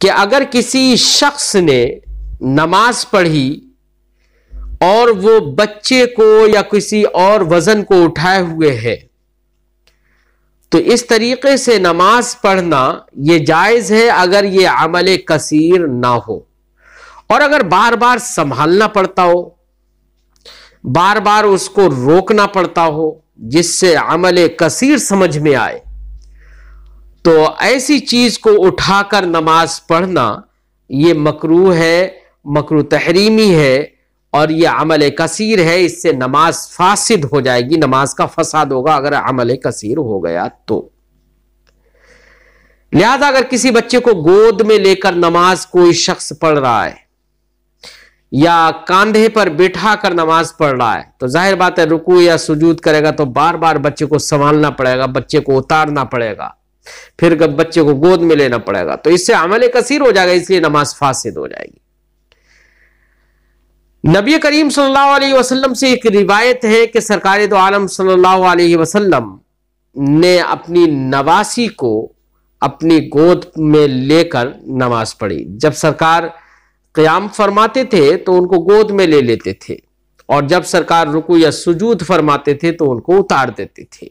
کہ اگر کسی شخص نے نماز پڑھی اور وہ بچے کو یا کسی اور وزن کو اٹھائے ہوئے ہے تو اس طریقے سے نماز پڑھنا یہ جائز ہے اگر یہ عمل کثیر نہ ہو، اور اگر بار بار سنبھالنا پڑتا ہو، بار بار اس کو روکنا پڑتا ہو جس سے عمل کثیر سمجھ میں آئے، تو ایسی چیز کو اٹھا کر نماز پڑھنا یہ مکروہ ہے، مکروہ تحریمی ہے، اور یہ عمل کثیر ہے، اس سے نماز فاسد ہو جائے گی، نماز کا فساد ہوگا اگر عمل کثیر ہو گیا تو۔ لہذا اگر کسی بچے کو گود میں لے کر نماز کوئی شخص پڑھ رہا ہے یا کاندھے پر بٹھا کر نماز پڑھ رہا ہے تو ظاہر بات ہے رکوع یا سجود کرے گا تو بار بار بچے کو سنبھالنا پڑے گا، بچے کو اتارنا پڑے گا، پھر بچے کو گود میں لینا پڑے گا، تو اس سے عمل کثیر ہو جائے گا، اس لیے نماز فاسد ہو جائے گی۔ نبی کریم صلی اللہ علیہ وسلم سے ایک روایت ہے کہ سرکار دو عالم صلی اللہ علیہ وسلم نے اپنی نواسی کو اپنی گود میں لے کر نماز پڑھی۔ جب سرکار قیام فرماتے تھے تو ان کو گود میں لے لیتے تھے، اور جب سرکار رکوع یا سجود فرماتے تھے تو ان کو اتار دیتے تھے۔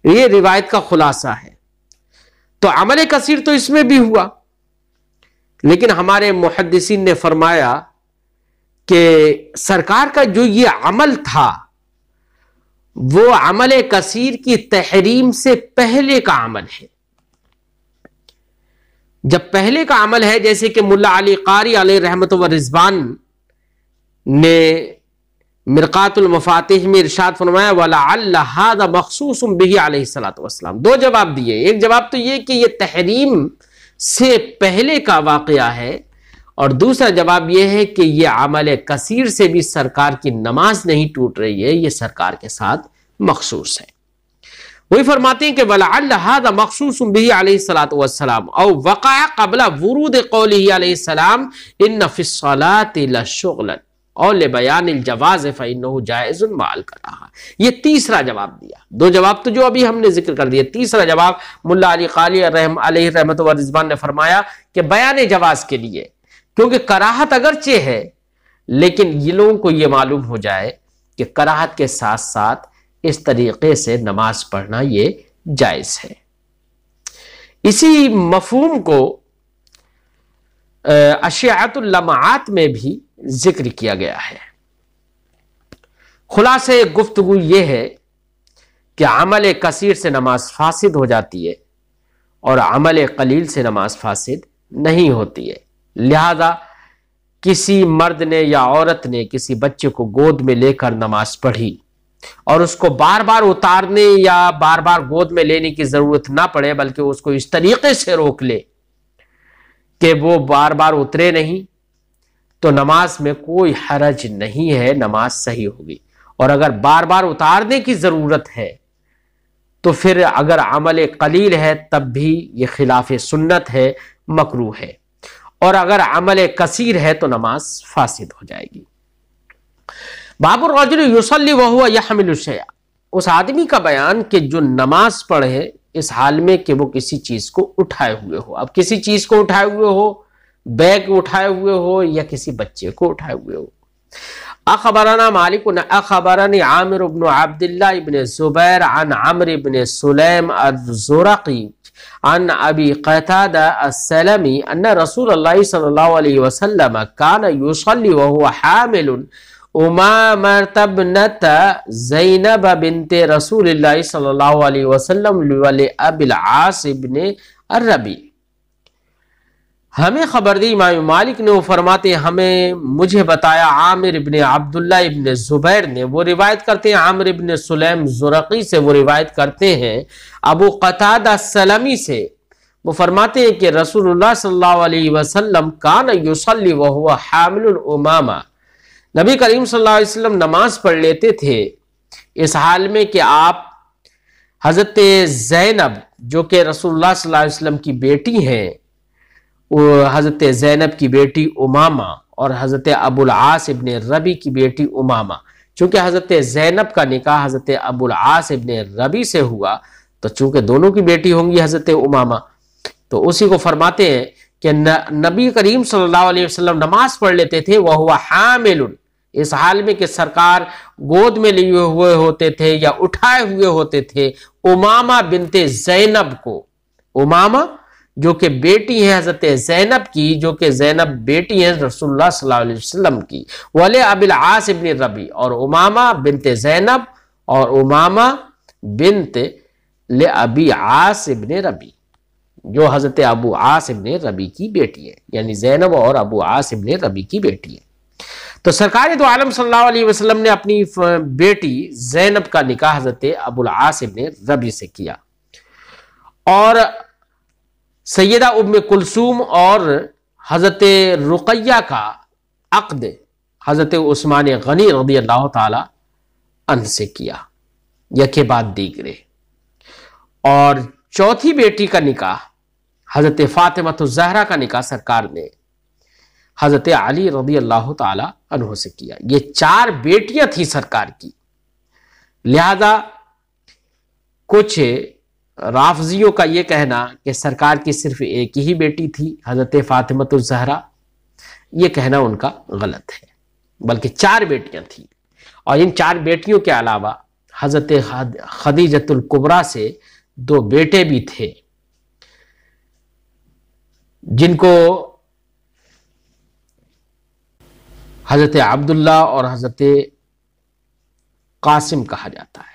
یہ روایت کا خلاصہ ہے۔ تو عمل کثیر تو اس میں بھی ہوا، لیکن ہمارے محدثین نے فرمایا کہ سرکار کا جو یہ عمل تھا وہ عمل کثیر کی تحریم سے پہلے کا عمل ہے۔ جب پہلے کا عمل ہے، جیسے کہ ملا علی قاری علیہ رحمت و رضوان نے مرقات المفاتیح میں ارشاد فرمایا وَلَعَلَّ هَذَا مَخْصُوصٌ بِهِ علیہ الصلوۃ والسلام۔ دو جواب دیے، ایک جواب تو یہ کہ یہ تحریم سے پہلے کا واقعہ ہے، اور دوسرا جواب یہ ہے کہ یہ عمل کثیر سے بھی سرکار کی نماز نہیں ٹوٹ رہی ہے، یہ سرکار کے ساتھ مخصوص ہے۔ وہی فرماتے ہیں کہ وَلَعَلَّ هَذَا مَخْصُوصٌ بِهِ علیہ الصلوۃ والسلام او وقع قبل ورود قوله علیہ السلام ان فی الصلاۃ لشغلا اور لبیان الجواز فإنه جائز مع الکراہہ۔ یہ تیسرا جواب دیا۔ دو جواب تو جو ابھی ہم نے ذکر کر دیا، تیسرا جواب ملا علی قاری علیہ رحمت و رضوان نے فرمایا کہ بیان جواز کے لیے، کیونکہ کراہت اگرچہ ہے لیکن یہ لوگوں کو یہ معلوم ہو جائے کہ کراہت کے ساتھ ساتھ اس طریقے سے نماز پڑھنا یہ جائز ہے۔ اسی مفہوم کو اشعۃ اللمعات میں بھی ذکر کیا گیا ہے۔ خلاصے گفتگو یہ ہے کہ عمل کثیر سے نماز فاسد ہو جاتی ہے اور عمل قلیل سے نماز فاسد نہیں ہوتی ہے۔ لہذا کسی مرد نے یا عورت نے کسی بچے کو گود میں لے کر نماز پڑھی اور اس کو بار بار اتارنے یا بار بار گود میں لینے کی ضرورت نہ پڑے، بلکہ اس کو اس طریقے سے روک لے کہ وہ بار بار اترے نہیں، تو نماز میں کوئی حرج نہیں ہے، نماز صحیح ہوگی۔ اور اگر بار بار اتارنے کی ضرورت ہے تو پھر اگر عمل قلیل ہے تب بھی یہ خلاف سنت ہے، مکروہ ہے، اور اگر عمل کثیر ہے تو نماز فاسد ہو جائے گی۔ باب الرجل یصلی وهو یحمل الشیء، اس آدمی کا بیان کہ جو نماز پڑھے اس حال میں کہ وہ کسی چیز کو اٹھائے ہوئے ہو۔ اب کسی چیز کو اٹھائے ہوئے ہو، بیگ اٹھائے ہوئے ہو یا کسی بچے کو اٹھائے ہوئے ہو۔ اخبرنا مالک اخبرني عامر بن عبد الله بن الزبير عن عمرو بن سليم الزرقي عن ابي قتادة السلمي ان رسول الله صلى الله عليه وسلم كان يصلي وهو حامل امامة ابنة زينب بنت رسول الله صلى الله عليه وسلم ولأبي العاص بن الربيع۔ ہمیں خبر دی امام مالک نے، وہ فرماتے ہیں ہمیں مجھے بتایا عامر ابن عبداللہ ابن زبیر نے، وہ روایت کرتے ہیں عامر ابن سلیم زرقی سے، وہ روایت کرتے ہیں ابو قتادہ السلمی سے، وہ فرماتے ہیں کہ رسول اللہ صلی اللہ علیہ وسلم کان یصلی وہو حامل الامامہ، نبی کریم صلی اللہ علیہ وسلم نماز پڑھ لیتے تھے اس حال میں کہ آپ حضرت زینب جو کہ رسول اللہ صلی اللہ علیہ وسلم کی بیٹی ہیں، حضرت زینب کی بیٹی امامہ اور حضرت ابو العاص ابن ربی کی بیٹی امامہ، چونکہ حضرت زینب کا نکاح حضرت ابو العاص ابن ربی سے ہوا تو چونکہ دونوں کی بیٹی ہوں گی حضرت امامہ، تو اسی کو فرماتے ہیں کہ نبی کریم صلی اللہ علیہ وسلم نماز پڑھ لیتے تھے وَهُوَ حَامِلٌ، اس حال میں کہ سرکار گود میں لیے ہوئے ہوتے تھے یا اٹھائے ہوئے ہوتے تھے امامہ بنت زینب کو، امامہ جو کہ بیٹی ہیں حضرت زینب کی، جو کہ زینب بیٹی ہیں رسول اللہ صلی اللہ علیہ وسلم کی، ولی ابی العاص ابن ربی، اور امامہ بنت زینب اور امامہ بنت لابی عاص ابن ربی جو حضرت ابو عاص ابن ربی کی بیٹی ہے، یعنی زینب اور ابو عاص ابن ربی کی بیٹی ہے۔ تو سرکار دو عالم صلی اللہ علیہ وسلم نے اپنی بیٹی زینب کا نکاح حضرت ابو العاص ابن ربی سے کیا، اور سیدہ ام کلثوم اور حضرت رقیہ کا عقد حضرت عثمان غنی رضی اللہ تعالی عنہ سے کیا، یکے بعد دیگرے۔ اور چوتھی بیٹی کا نکاح حضرت فاطمہ الزہرا کا نکاح سرکار نے حضرت علی رضی اللہ تعالی عنہ سے کیا۔ یہ 4 بیٹیاں تھیں سرکار کی، لہذا کچھ رافضیوں کا یہ کہنا کہ سرکار کی صرف ایک ہی بیٹی تھی حضرت فاطمہ الزہرا، یہ کہنا ان کا غلط ہے، بلکہ 4 بیٹیاں تھیں، اور ان 4 بیٹیوں کے علاوہ حضرت خدیجۃ الکبریٰ سے 2 بیٹے بھی تھے جن کو حضرت عبداللہ اور حضرت قاسم کہا جاتا ہے۔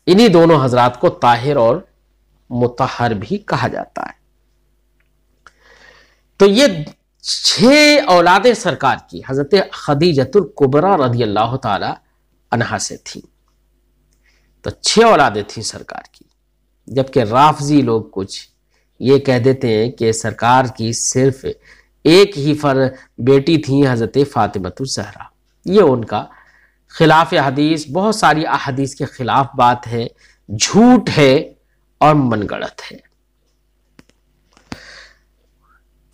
انہی دونوں حضرات کو طاہر اور مطہر بھی کہا جاتا ہے۔ تو یہ 6 اولادیں سرکار کی حضرت خدیجۃ الکبریٰ رضی اللہ تعالی عنہا سے تھیں۔ تو 6 اولادیں تھیں سرکار کی، جبکہ رافضی لوگ کچھ یہ کہہ دیتے ہیں کہ سرکار کی صرف ایک ہی بیٹی تھی حضرت فاطمہ الزہرا۔ یہ ان کا خلاف حدیث، بہت ساری احادیث کے خلاف بات ہے، جھوٹ ہے اور من گڑت ہے۔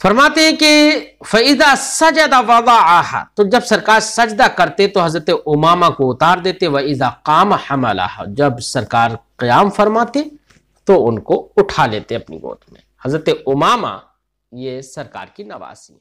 فرماتے ہیں کہ فَإِذَا سَجَدَ وَضَعَهَا، تو جب سرکار سجدہ کرتے تو حضرت امامہ کو اتار دیتے، وَإِذَا قَامَ حَمَلَهَا، جب سرکار قیام فرماتے تو ان کو اٹھا لیتے اپنی گود میں۔ حضرت امامہ یہ سرکار کی نواسی ہیں۔